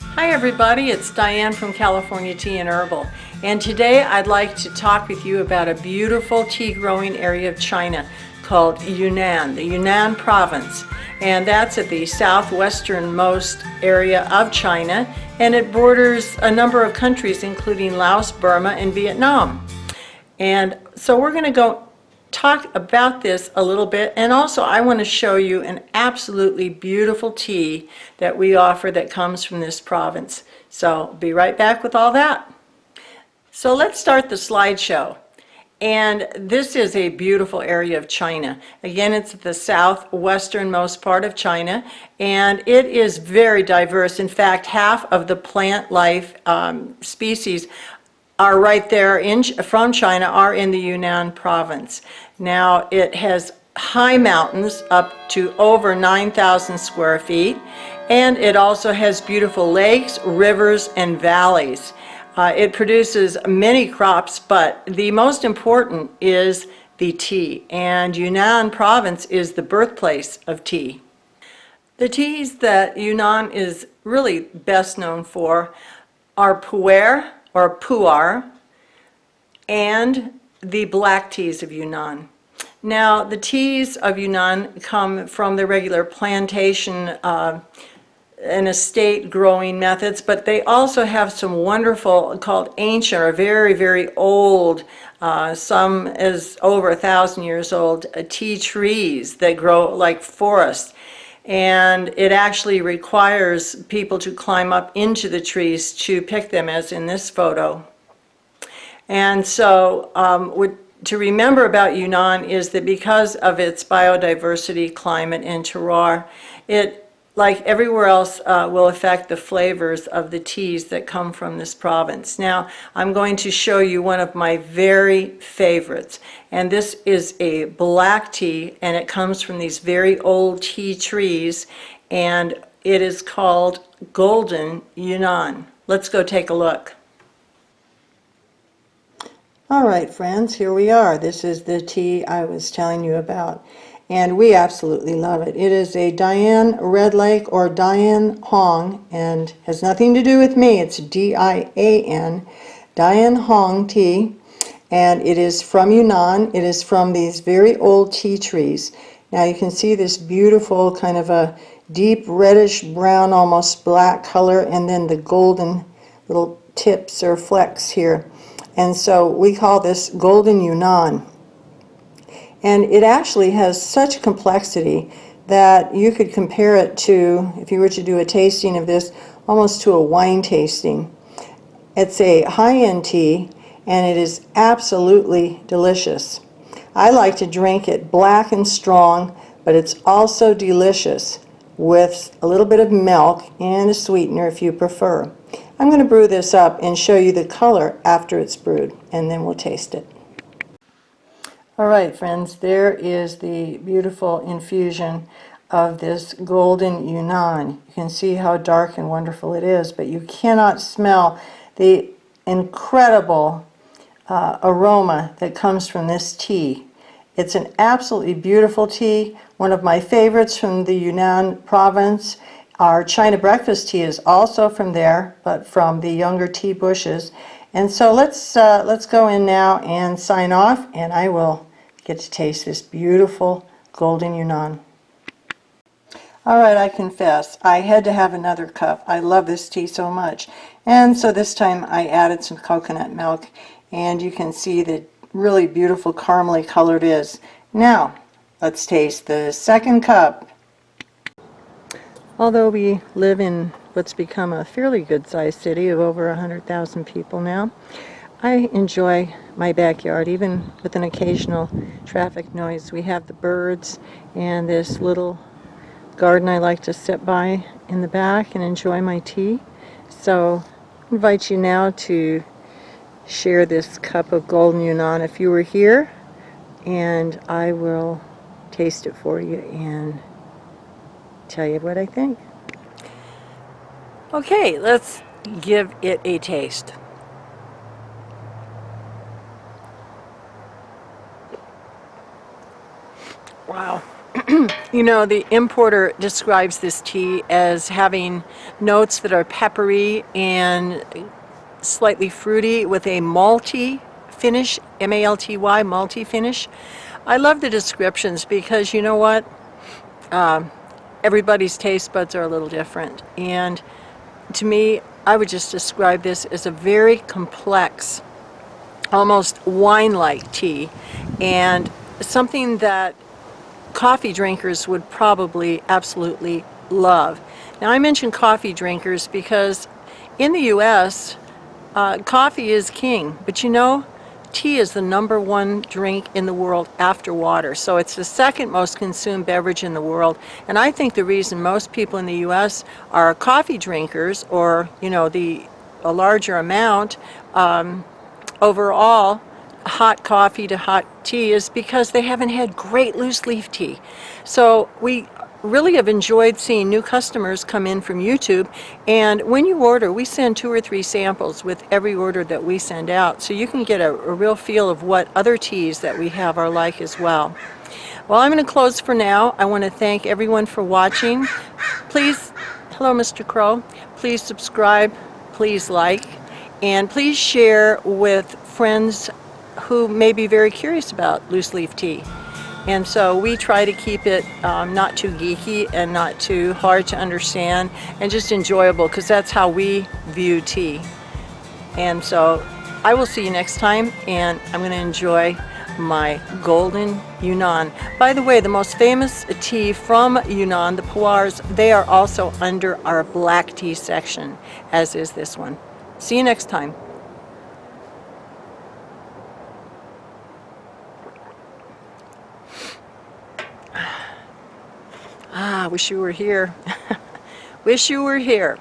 Hi everybody, it's Diane from California Tea and Herbal, and today I'd like to talk with you about a beautiful tea growing area of China called Yunnan, the Yunnan province, and that's at the southwesternmost area of China, and it borders a number of countries including Laos, Burma, and Vietnam. And so we're going to go talk about this a little bit, and also I want to show you an absolutely beautiful tea that we offer that comes from this province. So be right back with all that. So let's start the slideshow. And this is a beautiful area of China. Again, it's the southwesternmost part of China, and it is very diverse. In fact, half of the plant life species are right there from China are in the Yunnan province. Now it has high mountains up to over 9,000 square feet, and it also has beautiful lakes, rivers, and valleys. It produces many crops, but the most important is the tea, and Yunnan province is the birthplace of tea. The teas that Yunnan is really best known for are Puerh, or Pu-erh, and the black teas of Yunnan. Now, the teas of Yunnan come from the regular plantation and estate growing methods, but they also have some wonderful, called ancient, or very, very old, some as over 1,000 years old, tea trees that grow like forests. And it actually requires people to climb up into the trees to pick them, as in this photo. And so to remember about Yunnan is that because of its biodiversity, climate, and terroir, it, like everywhere else, will affect the flavors of the teas that come from this province. Now, I'm going to show you one of my very favorites, and this is a black tea, and it comes from these very old tea trees, and it is called Golden Yunnan. Let's go take a look. All right, friends, here we are. This is the tea I was telling you about, and we absolutely love it. It is a Diane Red Lake or Diane Hong, and has nothing to do with me. It's D-I-A-N, Diane Hong tea, and it is from Yunnan. It is from these very old tea trees. Now you can see this beautiful kind of a deep reddish brown, almost black color, and then the golden little tips or flecks here. And so we call this Golden Yunnan. And it actually has such complexity that you could compare it to, if you were to do a tasting of this, almost to a wine tasting. It's a high-end tea, and it is absolutely delicious. I like to drink it black and strong, but it's also delicious with a little bit of milk and a sweetener if you prefer. I'm going to brew this up and show you the color after it's brewed, and then we'll taste it. All right, friends, there is the beautiful infusion of this Golden Yunnan. You can see how dark and wonderful it is, but you cannot smell the incredible aroma that comes from this tea. It's an absolutely beautiful tea, one of my favorites from the Yunnan province. Our China breakfast tea is also from there, but from the younger tea bushes. And so let's go in now and sign off, and I will get to taste this beautiful Golden Yunnan. All right, I confess, I had to have another cup. I love this tea so much. And so this time I added some coconut milk, and you can see the really beautiful caramely color it is. Now, let's taste the second cup. Although we live in what's become a fairly good-sized city of over 100,000 people now, I enjoy my backyard, even with an occasional traffic noise. We have the birds and this little garden I like to sit by in the back and enjoy my tea. So I invite you now to share this cup of Golden Yunnan if you were here, and I will taste it for you and tell you what I think. Okay, let's give it a taste. Wow. You know, the importer describes this tea as having notes that are peppery and slightly fruity with a malty finish, M-A-L-T-Y, malty finish. I love the descriptions because you know what? Everybody's taste buds are a little different. And to me, I would just describe this as a very complex, almost wine-like tea, and something that coffee drinkers would probably absolutely love. Now, I mention coffee drinkers because in the U.S., coffee is king, but you know, tea is the #1 drink in the world after water. So it's the second most consumed beverage in the world. And I think the reason most people in the U.S. are coffee drinkers, or, you know, a larger amount, overall, hot coffee to hot tea, is because they haven't had great loose leaf tea. So we really have enjoyed seeing new customers come in from YouTube, and when you order, we send 2 or 3 samples with every order that we send out, so you can get a real feel of what other teas that we have are like as well. Well, I'm going to close for now. I want to thank everyone for watching. Please, hello Mr. Crow, please subscribe, please like, and please share with friends who may be very curious about loose leaf tea. And so we try to keep it not too geeky and not too hard to understand, and just enjoyable, because that's how we view tea. And so I will see you next time, and I'm going to enjoy my Golden Yunnan. By the way, the most famous tea from Yunnan, the Puerhs, they are also under our black tea section, as is this one. See you next time. Wish you were here. Wish you were here.